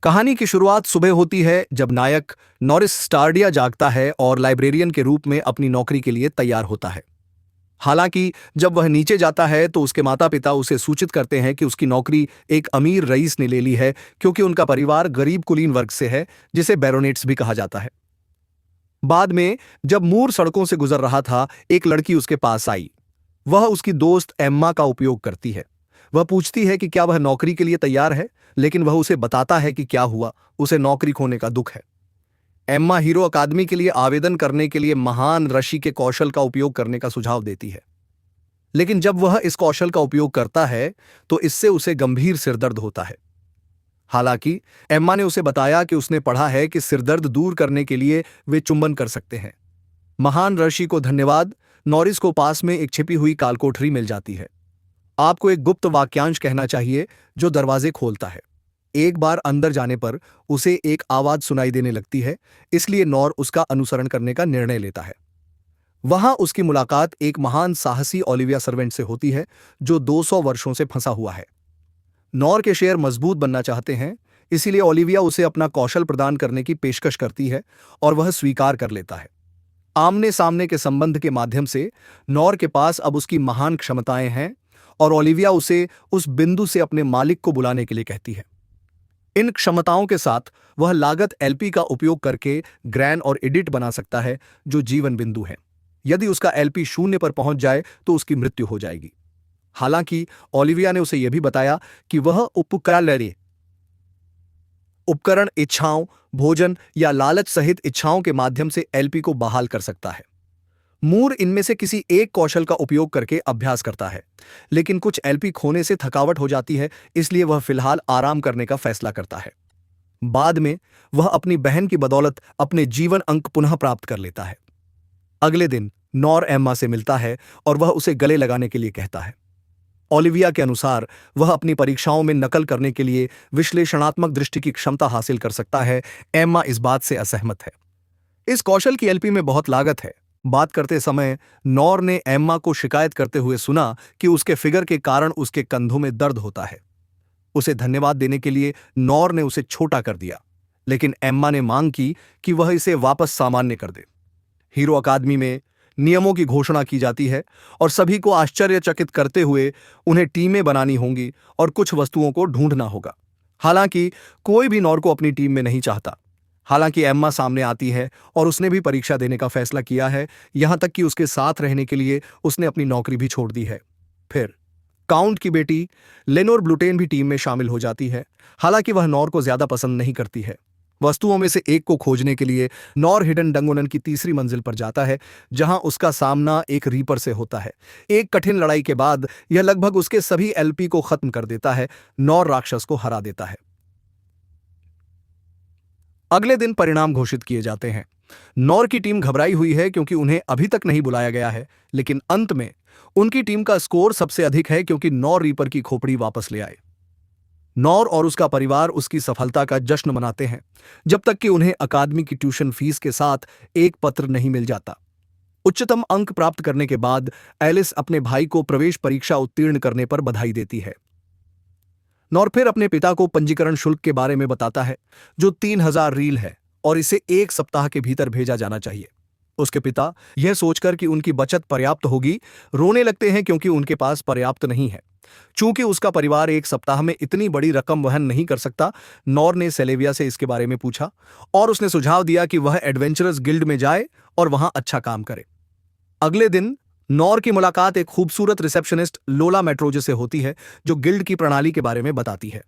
कहानी की शुरुआत सुबह होती है जब नायक नॉरिस स्टारडिया जागता है और लाइब्रेरियन के रूप में अपनी नौकरी के लिए तैयार होता है। हालांकि जब वह नीचे जाता है तो उसके माता पिता उसे सूचित करते हैं कि उसकी नौकरी एक अमीर रईस ने ले ली है, क्योंकि उनका परिवार गरीब कुलीन वर्ग से है, जिसे बैरोनेट्स भी कहा जाता है। बाद में जब मूर सड़कों से गुजर रहा था, एक लड़की उसके पास आई। वह उसकी दोस्त एम्मा का उपयोग करती है। वह पूछती है कि क्या वह नौकरी के लिए तैयार है, लेकिन वह उसे बताता है कि क्या हुआ, उसे नौकरी खोने का दुख है। एम्मा हीरो अकादमी के लिए आवेदन करने के लिए महान ऋषि के कौशल का उपयोग करने का सुझाव देती है। लेकिन जब वह इस कौशल का उपयोग करता है तो इससे उसे गंभीर सिरदर्द होता है। हालांकि एम्मा ने उसे बताया कि उसने पढ़ा है कि सिरदर्द दूर करने के लिए वे चुंबन कर सकते हैं। महान ऋषि को धन्यवाद, नॉरिस को पास में एक छिपी हुई कालकोठरी मिल जाती है। आपको एक गुप्त वाक्यांश कहना चाहिए जो दरवाजे खोलता है। एक बार अंदर जाने पर उसे एक आवाज सुनाई देने लगती है, इसलिए नॉर उसका अनुसरण करने का निर्णय लेता है। वहां उसकी मुलाकात एक महान साहसी ओलिविया सर्वेंट से होती है, जो 200 वर्षों से फंसा हुआ है। नॉर के शेर मजबूत बनना चाहते हैं, इसीलिए ओलिविया उसे अपना कौशल प्रदान करने की पेशकश करती है और वह स्वीकार कर लेता है। आमने सामने के संबंध के माध्यम से नॉर के पास अब उसकी महान क्षमताएं हैं और ओलिविया उसे उस बिंदु से अपने मालिक को बुलाने के लिए कहती है। इन क्षमताओं के साथ वह लागत एलपी का उपयोग करके ग्रैन और एडिट बना सकता है, जो जीवन बिंदु है। यदि उसका एलपी शून्य पर पहुंच जाए तो उसकी मृत्यु हो जाएगी। हालांकि ओलिविया ने उसे यह भी बताया कि वह उपकरण इच्छाओं, भोजन या लालच सहित इच्छाओं के माध्यम से एलपी को बहाल कर सकता है। मूर इनमें से किसी एक कौशल का उपयोग करके अभ्यास करता है, लेकिन कुछ एलपी खोने से थकावट हो जाती है, इसलिए वह फिलहाल आराम करने का फैसला करता है। बाद में वह अपनी बहन की बदौलत अपने जीवन अंक पुनः प्राप्त कर लेता है। अगले दिन नॉर एम्मा से मिलता है और वह उसे गले लगाने के लिए कहता है। ओलिविया के अनुसार वह अपनी परीक्षाओं में नकल करने के लिए विश्लेषणात्मक दृष्टि की क्षमता हासिल कर सकता है। एम्मा इस बात से असहमत है। इस कौशल की एलपी में बहुत लागत है। बात करते समय नॉर ने एम्मा को शिकायत करते हुए सुना कि उसके फिगर के कारण उसके कंधों में दर्द होता है। उसे धन्यवाद देने के लिए नॉर ने उसे छोटा कर दिया, लेकिन एम्मा ने मांग की कि वह इसे वापस सामान्य कर दे। हीरो अकादमी में नियमों की घोषणा की जाती है और सभी को आश्चर्यचकित करते हुए उन्हें टीमें बनानी होंगी और कुछ वस्तुओं को ढूंढना होगा। हालांकि कोई भी नॉर को अपनी टीम में नहीं चाहता। हालांकि एम्मा सामने आती है और उसने भी परीक्षा देने का फैसला किया है, यहां तक कि उसके साथ रहने के लिए उसने अपनी नौकरी भी छोड़ दी है। फिर काउंट की बेटी लेनोर ब्लूटेन भी टीम में शामिल हो जाती है। हालांकि वह नॉर को ज्यादा पसंद नहीं करती है। वस्तुओं में से एक को खोजने के लिए नॉर हिडन डंगोनन की तीसरी मंजिल पर जाता है, जहां उसका सामना एक रीपर से होता है। एक कठिन लड़ाई के बाद यह लगभग उसके सभी एलपी को खत्म कर देता है। नॉर राक्षस को हरा देता है। अगले दिन परिणाम घोषित किए जाते हैं। नॉर की टीम घबराई हुई है क्योंकि उन्हें अभी तक नहीं बुलाया गया है, लेकिन अंत में उनकी टीम का स्कोर सबसे अधिक है क्योंकि नॉर रीपर की खोपड़ी वापस ले आए। नॉर और उसका परिवार उसकी सफलता का जश्न मनाते हैं, जब तक कि उन्हें अकादमी की ट्यूशन फीस के साथ एक पत्र नहीं मिल जाता। उच्चतम अंक प्राप्त करने के बाद एलिस अपने भाई को प्रवेश परीक्षा उत्तीर्ण करने पर बधाई देती है। नॉर फिर अपने पिता को पंजीकरण शुल्क के बारे में बताता है, जो 3000 रील है और इसे 1 सप्ताह के भीतर भेजा जाना चाहिए। उसके पिता यह सोचकर कि उनकी बचत पर्याप्त होगी, रोने लगते हैं क्योंकि उनके पास पर्याप्त नहीं है। चूंकि उसका परिवार 1 सप्ताह में इतनी बड़ी रकम वहन नहीं कर सकता, नॉर ने सेलेविया से इसके बारे में पूछा और उसने सुझाव दिया कि वह एडवेंचरस गिल्ड में जाए और वहां अच्छा काम करे। अगले दिन नॉर की मुलाकात एक खूबसूरत रिसेप्शनिस्ट लोला मेट्रोजे से होती है, जो गिल्ड की प्रणाली के बारे में बताती है।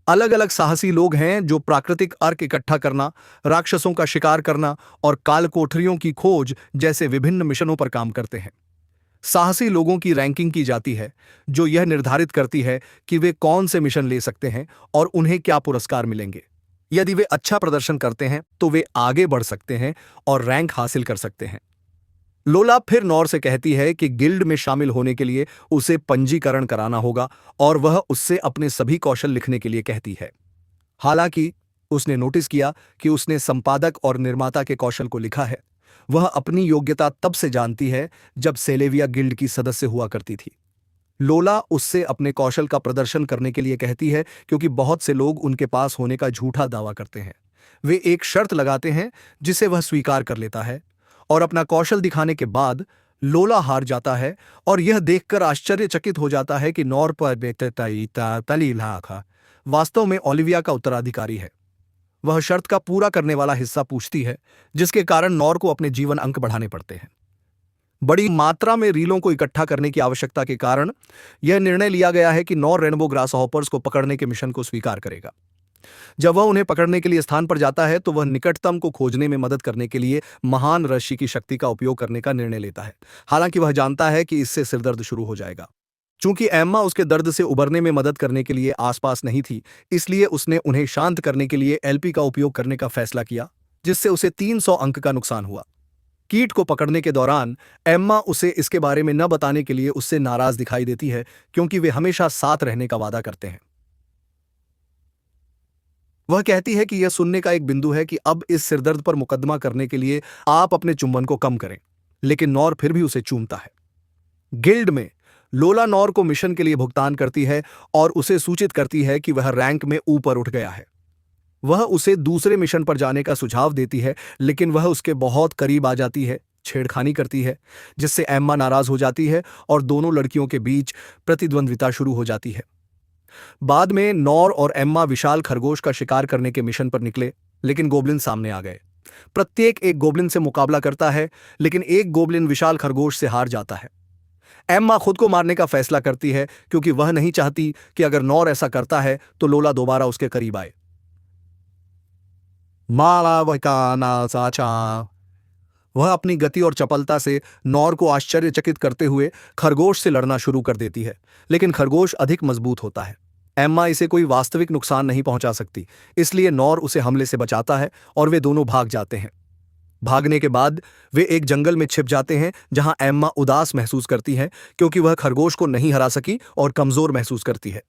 अलग अलग साहसी लोग हैं जो प्राकृतिक अर्क इकट्ठा करना, राक्षसों का शिकार करना और काल कोठरियों की खोज जैसे विभिन्न मिशनों पर काम करते हैं। साहसी लोगों की रैंकिंग की जाती है, जो यह निर्धारित करती है कि वे कौन से मिशन ले सकते हैं और उन्हें क्या पुरस्कार मिलेंगे। यदि वे अच्छा प्रदर्शन करते हैं तो वे आगे बढ़ सकते हैं और रैंक हासिल कर सकते हैं। लोला फिर नॉर से कहती है कि गिल्ड में शामिल होने के लिए उसे पंजीकरण कराना होगा और वह उससे अपने सभी कौशल लिखने के लिए कहती है। हालांकि उसने नोटिस किया कि उसने संपादक और निर्माता के कौशल को लिखा है। वह अपनी योग्यता तब से जानती है जब सेलेविया गिल्ड की सदस्य हुआ करती थी। लोला उससे अपने कौशल का प्रदर्शन करने के लिए कहती है क्योंकि बहुत से लोग उनके पास होने का झूठा दावा करते हैं। वे एक शर्त लगाते हैं जिसे वह स्वीकार कर लेता है और अपना कौशल दिखाने के बाद लोला हार जाता है और यह देखकर आश्चर्यचकित हो जाता है कि नॉर पर तलीलाखा वास्तव में ओलिविया का उत्तराधिकारी है। वह शर्त का पूरा करने वाला हिस्सा पूछती है जिसके कारण नॉर को अपने जीवन अंक बढ़ाने पड़ते हैं। बड़ी मात्रा में रीलों को इकट्ठा करने की आवश्यकता के कारण यह निर्णय लिया गया है कि नॉर रेनबो ग्रास हॉपर्स को पकड़ने के मिशन को स्वीकार करेगा। जब वह उन्हें पकड़ने के लिए स्थान पर जाता है तो वह निकटतम को खोजने में मदद करने के लिए महान रस्सी की शक्ति का उपयोग करने का निर्णय लेता है, हालांकि वह जानता है कि इससे सिरदर्द शुरू हो जाएगा। चूंकि एम्मा उसके दर्द से उबरने में मदद करने के लिए आसपास नहीं थी, इसलिए उसने उन्हें शांत करने के लिए एलपी का उपयोग करने का फैसला किया, जिससे उसे 300 अंक का नुकसान हुआ। कीट को पकड़ने के दौरान एम्मा उसे इसके बारे में न बताने के लिए उससे नाराज दिखाई देती है क्योंकि वे हमेशा साथ रहने का वादा करते हैं। वह कहती है कि यह सुनने का एक बिंदु है कि अब इस सिरदर्द पर मुकदमा करने के लिए आप अपने चुंबन को कम करें, लेकिन नॉर फिर भी उसे चूमता है। गिल्ड में लोला नॉर को मिशन के लिए भुगतान करती है और उसे सूचित करती है कि वह रैंक में ऊपर उठ गया है। वह उसे दूसरे मिशन पर जाने का सुझाव देती है, लेकिन वह उसके बहुत करीब आ जाती है, छेड़खानी करती है, जिससे एम्मा नाराज हो जाती है और दोनों लड़कियों के बीच प्रतिद्वंद्विता शुरू हो जाती है। बाद में नॉर और एम्मा विशाल खरगोश का शिकार करने के मिशन पर निकले, लेकिन गोब्लिन सामने आ गए। प्रत्येक एक गोब्लिन से मुकाबला करता है, लेकिन एक गोब्लिन विशाल खरगोश से हार जाता है। एम्मा खुद को मारने का फैसला करती है क्योंकि वह नहीं चाहती कि अगर नॉर ऐसा करता है तो लोला दोबारा उसके करीब आए। वह अपनी गति और चपलता से नॉर को आश्चर्यचकित करते हुए खरगोश से लड़ना शुरू कर देती है, लेकिन खरगोश अधिक मजबूत होता है। एम्मा इसे कोई वास्तविक नुकसान नहीं पहुंचा सकती, इसलिए नॉर उसे हमले से बचाता है और वे दोनों भाग जाते हैं। भागने के बाद वे एक जंगल में छिप जाते हैं जहां एम्मा उदास महसूस करती है क्योंकि वह खरगोश को नहीं हरा सकी और कमजोर महसूस करती है।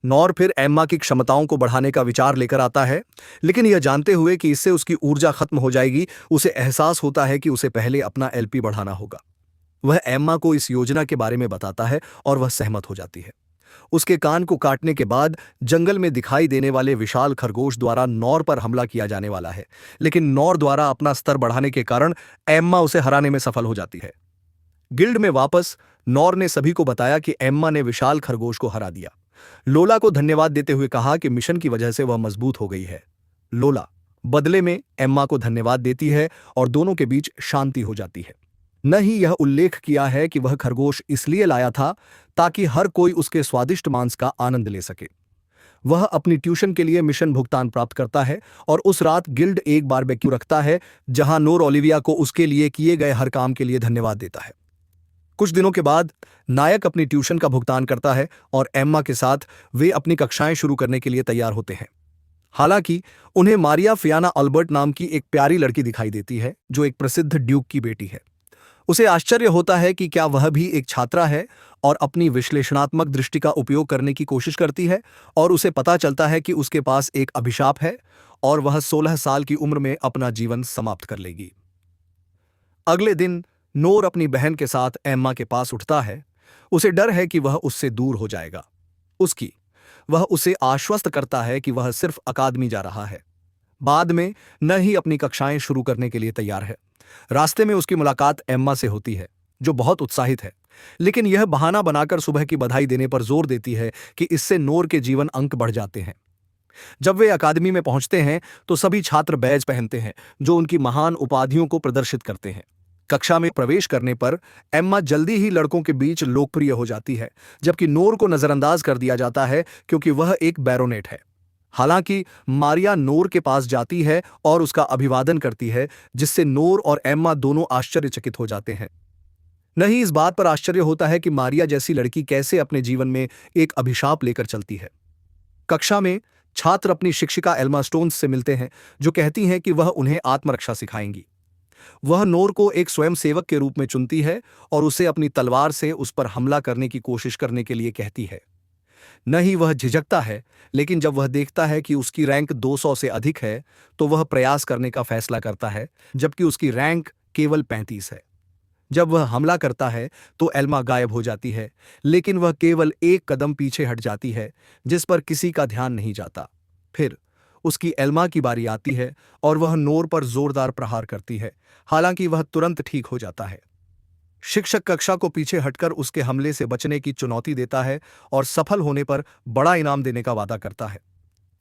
नॉर फिर एम्मा की क्षमताओं को बढ़ाने का विचार लेकर आता है, लेकिन यह जानते हुए कि इससे उसकी ऊर्जा खत्म हो जाएगी, उसे एहसास होता है कि उसे पहले अपना एलपी बढ़ाना होगा। वह एम्मा को इस योजना के बारे में बताता है और वह सहमत हो जाती है। उसके कान को काटने के बाद जंगल में दिखाई देने वाले विशाल खरगोश द्वारा नॉर पर हमला किया जाने वाला है, लेकिन नॉर द्वारा अपना स्तर बढ़ाने के कारण एम्मा उसे हराने में सफल हो जाती है। गिल्ड में वापस नॉर ने सभी को बताया कि एम्मा ने विशाल खरगोश को हरा दिया। लोला को धन्यवाद देते हुए कहा कि मिशन की वजह से वह मजबूत हो गई है। लोला बदले में एम्मा को धन्यवाद देती है और दोनों के बीच शांति हो जाती है। न ही यह उल्लेख किया है कि वह खरगोश इसलिए लाया था ताकि हर कोई उसके स्वादिष्ट मांस का आनंद ले सके। वह अपनी ट्यूशन के लिए मिशन भुगतान प्राप्त करता है और उस रात गिल्ड एक बारबेक्यू रखता है जहां नोर ओलिविया को उसके लिए किए गए हर काम के लिए धन्यवाद देता है। कुछ दिनों के बाद नायक अपनी ट्यूशन का भुगतान करता है और एम्मा के साथ वे अपनी कक्षाएं शुरू करने के लिए तैयार होते हैं। हालांकि उन्हें मारिया फियाना अल्बर्ट नाम की एक प्यारी लड़की दिखाई देती है जो एक प्रसिद्ध ड्यूक की बेटी है। उसे आश्चर्य होता है कि क्या वह भी एक छात्रा है और अपनी विश्लेषणात्मक दृष्टि का उपयोग करने की कोशिश करती है, और उसे पता चलता है कि उसके पास एक अभिशाप है और वह 16 साल की उम्र में अपना जीवन समाप्त कर लेगी। अगले दिन नोर अपनी बहन के साथ एम्मा के पास उठता है। उसे डर है कि वह उससे दूर हो जाएगा। वह उसे आश्वस्त करता है कि वह सिर्फ अकादमी जा रहा है, बाद में न ही अपनी कक्षाएं शुरू करने के लिए तैयार है। रास्ते में उसकी मुलाकात एम्मा से होती है जो बहुत उत्साहित है, लेकिन यह बहाना बनाकर सुबह की बधाई देने पर जोर देती है कि इससे नोर के जीवन अंक बढ़ जाते हैं। जब वे अकादमी में पहुंचते हैं तो सभी छात्र बैज पहनते हैं जो उनकी महान उपाधियों को प्रदर्शित करते हैं। कक्षा में प्रवेश करने पर एम्मा जल्दी ही लड़कों के बीच लोकप्रिय हो जाती है, जबकि नोर को नजरअंदाज कर दिया जाता है क्योंकि वह एक बैरोनेट है। हालांकि मारिया नोर के पास जाती है और उसका अभिवादन करती है, जिससे नोर और एम्मा दोनों आश्चर्यचकित हो जाते हैं। नहीं इस बात पर आश्चर्य होता है कि मारिया जैसी लड़की कैसे अपने जीवन में एक अभिशाप लेकर चलती है। कक्षा में छात्र अपनी शिक्षिका एल्मा स्टोन्स से मिलते हैं जो कहती हैं कि वह उन्हें आत्मरक्षा सिखाएंगी। वह नोर को एक स्वयंसेवक के रूप में चुनती है और उसे अपनी तलवार से उस पर हमला करने की कोशिश करने के लिए कहती है। न ही वह झिझकता है, लेकिन जब वह देखता है कि उसकी रैंक 200 से अधिक है तो वह प्रयास करने का फैसला करता है, जबकि उसकी रैंक केवल 35 है। जब वह हमला करता है तो एल्मा गायब हो जाती है, लेकिन वह केवल एक कदम पीछे हट जाती है, जिस पर किसी का ध्यान नहीं जाता। फिर उसकी एल्मा की बारी आती है और वह नोर पर जोरदार प्रहार करती है, हालांकि वह तुरंत ठीक हो जाता है। शिक्षक कक्षा को पीछे हटकर उसके हमले से बचने की चुनौती देता है और सफल होने पर बड़ा इनाम देने का वादा करता है।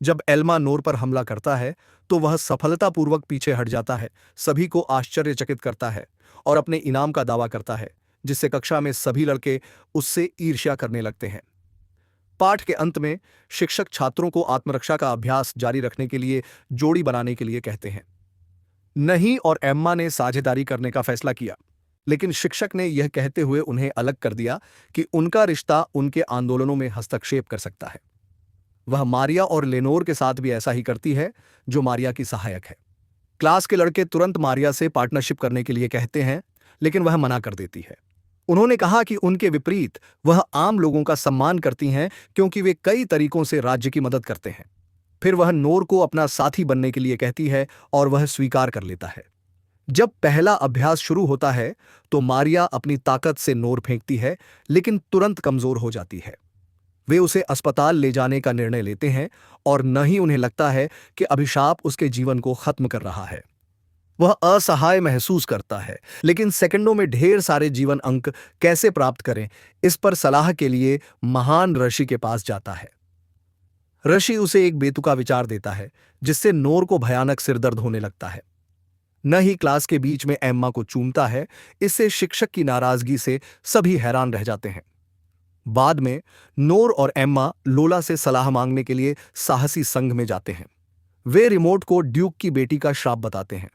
जब एल्मा नोर पर हमला करता है तो वह सफलतापूर्वक पीछे हट जाता है, सभी को आश्चर्यचकित करता है और अपने इनाम का दावा करता है, जिससे कक्षा में सभी लड़के उससे ईर्ष्या करने लगते हैं। पाठ के अंत में शिक्षक छात्रों को आत्मरक्षा का अभ्यास जारी रखने के लिए जोड़ी बनाने के लिए कहते हैं। नहीं और एम्मा ने साझेदारी करने का फैसला किया, लेकिन शिक्षक ने यह कहते हुए उन्हें अलग कर दिया कि उनका रिश्ता उनके आंदोलनों में हस्तक्षेप कर सकता है। वह मारिया और लेनोर के साथ भी ऐसा ही करती है, जो मारिया की सहायक है। क्लास के लड़के तुरंत मारिया से पार्टनरशिप करने के लिए कहते हैं, लेकिन वह मना कर देती है। उन्होंने कहा कि उनके विपरीत वह आम लोगों का सम्मान करती हैं क्योंकि वे कई तरीकों से राज्य की मदद करते हैं। फिर वह नोर को अपना साथी बनने के लिए कहती है और वह स्वीकार कर लेता है। जब पहला अभ्यास शुरू होता है तो मारिया अपनी ताकत से नोर फेंकती है, लेकिन तुरंत कमजोर हो जाती है। वे उसे अस्पताल ले जाने का निर्णय लेते हैं और न ही उन्हें लगता है कि अभिशाप उसके जीवन को खत्म कर रहा है। वह असहाय महसूस करता है, लेकिन सेकंडों में ढेर सारे जीवन अंक कैसे प्राप्त करें, इस पर सलाह के लिए महान ऋषि के पास जाता है। ऋषि उसे एक बेतुका विचार देता है, जिससे नोर को भयानक सिरदर्द होने लगता है। न ही क्लास के बीच में एम्मा को चूमता है, इससे शिक्षक की नाराजगी से सभी हैरान रह जाते हैं। बाद में नोर और एम्मा लोला से सलाह मांगने के लिए साहसी संघ में जाते हैं। वे रिमोट को ड्यूक की बेटी का श्राप बताते हैं।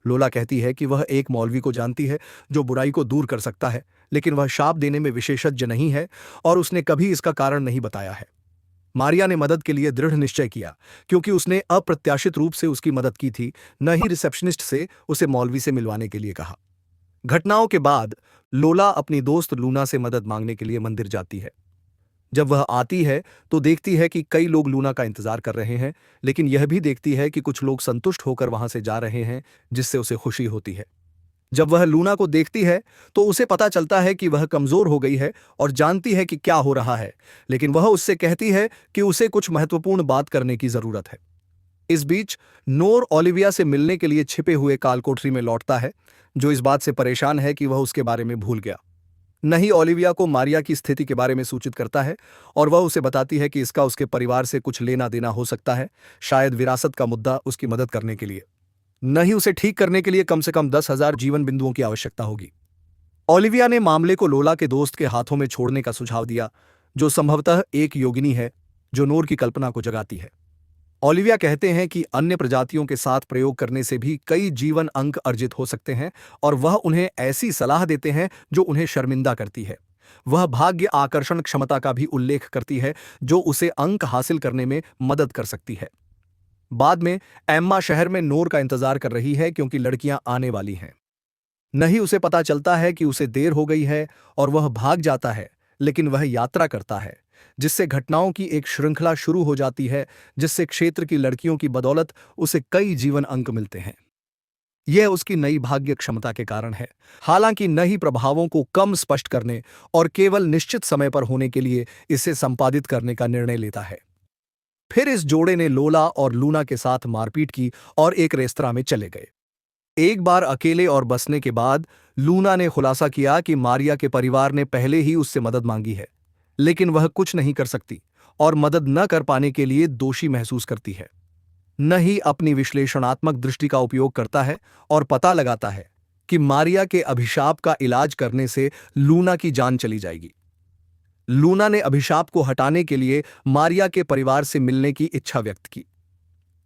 लोला कहती है कि वह एक मौलवी को जानती है जो बुराई को दूर कर सकता है, लेकिन वह श्राप देने में विशेषज्ञ नहीं है और उसने कभी इसका कारण नहीं बताया है। मारिया ने मदद के लिए दृढ़ निश्चय किया, क्योंकि उसने अप्रत्याशित रूप से उसकी मदद की थी, न ही रिसेप्शनिस्ट से उसे मौलवी से मिलवाने के लिए कहा। घटनाओं के बाद लोला अपनी दोस्त लूना से मदद मांगने के लिए मंदिर जाती है। जब वह आती है तो देखती है कि कई लोग लूना का इंतजार कर रहे हैं, लेकिन यह भी देखती है कि कुछ लोग संतुष्ट होकर वहां से जा रहे हैं, जिससे उसे खुशी होती है। जब वह लूना को देखती है तो उसे पता चलता है कि वह कमजोर हो गई है और जानती है कि क्या हो रहा है, लेकिन वह उससे कहती है कि उसे कुछ महत्वपूर्ण बात करने की जरूरत है। इस बीच नोर ओलिविया से मिलने के लिए छिपे हुए कालकोठरी में लौटता है, जो इस बात से परेशान है कि वह उसके बारे में भूल गया। नहीं ओलिविया को मारिया की स्थिति के बारे में सूचित करता है और वह उसे बताती है कि इसका उसके परिवार से कुछ लेना देना हो सकता है, शायद विरासत का मुद्दा उसकी मदद करने के लिए। नहीं उसे ठीक करने के लिए कम से कम 10,000 जीवन बिंदुओं की आवश्यकता होगी। ओलिविया ने मामले को लोला के दोस्त के हाथों में छोड़ने का सुझाव दिया, जो संभवतः एक योगिनी है जो नोर की कल्पना को जगाती है। ओलिविया कहते हैं कि अन्य प्रजातियों के साथ प्रयोग करने से भी कई जीवन अंक अर्जित हो सकते हैं और वह उन्हें ऐसी सलाह देते हैं जो उन्हें शर्मिंदा करती है। वह भाग्य आकर्षण क्षमता का भी उल्लेख करती है, जो उसे अंक हासिल करने में मदद कर सकती है। बाद में एम्मा शहर में नोर का इंतजार कर रही है क्योंकि लड़कियां आने वाली हैं। नहीं उसे पता चलता है कि उसे देर हो गई है और वह भाग जाता है, लेकिन वह यात्रा करता है, जिससे घटनाओं की एक श्रृंखला शुरू हो जाती है, जिससे क्षेत्र की लड़कियों की बदौलत उसे कई जीवन अंक मिलते हैं। यह उसकी नई भाग्य क्षमता के कारण है, हालांकि नई प्रभावों को कम स्पष्ट करने और केवल निश्चित समय पर होने के लिए इसे संपादित करने का निर्णय लेता है। फिर इस जोड़े ने लोला और लूना के साथ मारपीट की और एक रेस्तरां में चले गए। एक बार अकेले और बसने के बाद लूना ने खुलासा किया कि मारिया के परिवार ने पहले ही उससे मदद मांगी है, लेकिन वह कुछ नहीं कर सकती और मदद न कर पाने के लिए दोषी महसूस करती है। न ही अपनी विश्लेषणात्मक दृष्टि का उपयोग करता है और पता लगाता है कि मारिया के अभिशाप का इलाज करने से लूना की जान चली जाएगी। लूना ने अभिशाप को हटाने के लिए मारिया के परिवार से मिलने की इच्छा व्यक्त की।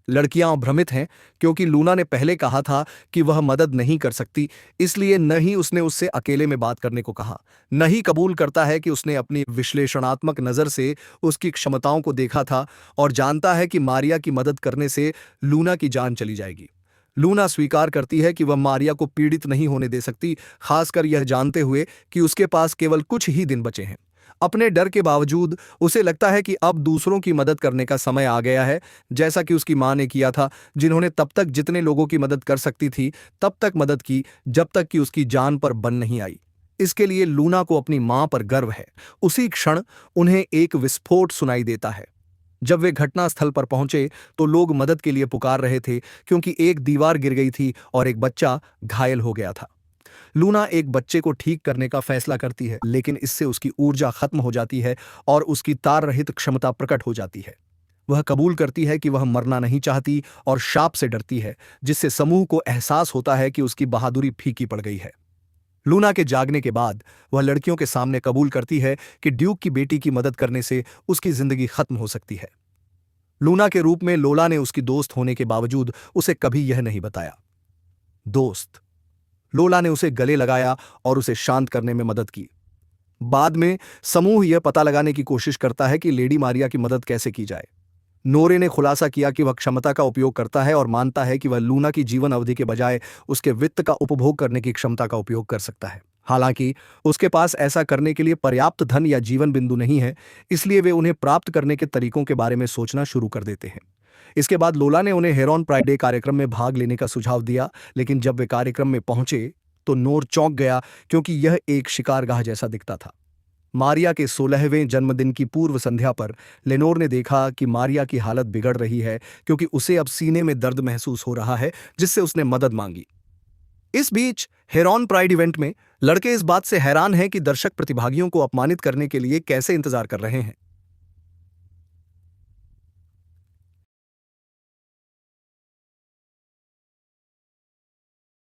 लड़कियां भ्रमित हैं क्योंकि लूना ने पहले कहा था कि वह मदद नहीं कर सकती, इसलिए न ही उसने उससे अकेले में बात करने को कहा, न ही कबूल करता है कि उसने अपनी विश्लेषणात्मक नज़र से उसकी क्षमताओं को देखा था और जानता है कि मारिया की मदद करने से लूना की जान चली जाएगी। लूना स्वीकार करती है कि वह मारिया को पीड़ित नहीं होने दे सकती, खासकर यह जानते हुए कि उसके पास केवल कुछ ही दिन बचे हैं। अपने डर के बावजूद उसे लगता है कि अब दूसरों की मदद करने का समय आ गया है, जैसा कि उसकी मां ने किया था, जिन्होंने तब तक जितने लोगों की मदद कर सकती थी तब तक मदद की, जब तक कि उसकी जान पर बन नहीं आई। इसके लिए लूना को अपनी मां पर गर्व है। उसी क्षण उन्हें एक विस्फोट सुनाई देता है। जब वे घटनास्थल पर पहुंचे तो लोग मदद के लिए पुकार रहे थे, क्योंकि एक दीवार गिर गई थी और एक बच्चा घायल हो गया था। लूना एक बच्चे को ठीक करने का फैसला करती है, लेकिन इससे उसकी ऊर्जा खत्म हो जाती है और उसकी तार रहित क्षमता प्रकट हो जाती है। वह कबूल करती है कि वह मरना नहीं चाहती और शाप से डरती है, जिससे समूह को एहसास होता है कि उसकी बहादुरी फीकी पड़ गई है। लूना के जागने के बाद वह लड़कियों के सामने कबूल करती है कि ड्यूक की बेटी की मदद करने से उसकी जिंदगी खत्म हो सकती है। लूना के रूप में लोला ने उसकी दोस्त होने के बावजूद उसे कभी यह नहीं बताया। दोस्त लोला ने उसे गले लगाया और उसे शांत करने में मदद की। बाद में समूह यह पता लगाने की कोशिश करता है कि लेडी मारिया की मदद कैसे की जाए। नोरे ने खुलासा किया कि वह क्षमता का उपयोग करता है और मानता है कि वह लूना की जीवन अवधि के बजाय उसके वित्त का उपभोग करने की क्षमता का उपयोग कर सकता है। हालांकि उसके पास ऐसा करने के लिए पर्याप्त धन या जीवन बिंदु नहीं है, इसलिए वे उन्हें प्राप्त करने के तरीकों के बारे में सोचना शुरू कर देते हैं। इसके बाद लोला ने उन्हें हेरॉन प्राइड डे कार्यक्रम में भाग लेने का सुझाव दिया, लेकिन जब वे कार्यक्रम में पहुंचे तो नोर चौंक गया, क्योंकि यह एक शिकारगाह जैसा दिखता था। मारिया के 16वें जन्मदिन की पूर्व संध्या पर लेनोर ने देखा कि मारिया की हालत बिगड़ रही है, क्योंकि उसे अब सीने में दर्द महसूस हो रहा है, जिससे उसने मदद मांगी। इस बीच हेरॉन प्राइड इवेंट में लड़के इस बात से हैरान हैं कि दर्शक प्रतिभागियों को अपमानित करने के लिए कैसे इंतजार कर रहे हैं।